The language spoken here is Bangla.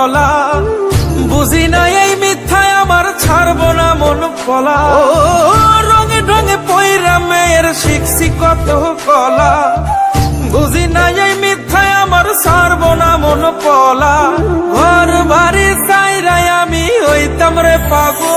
গলা। বুঝি না এই মিথ্যায় আমার ছাড়বো না মন পলা। রঙে ঢঙে পয়রা মেয়ের শিখছি কত কলা। বুঝি না এই মিথ্যায় আমার ছাড়বো না মন পলা। ঘর বাড়ি চাইরাই আমি হইতাম রে পাগল।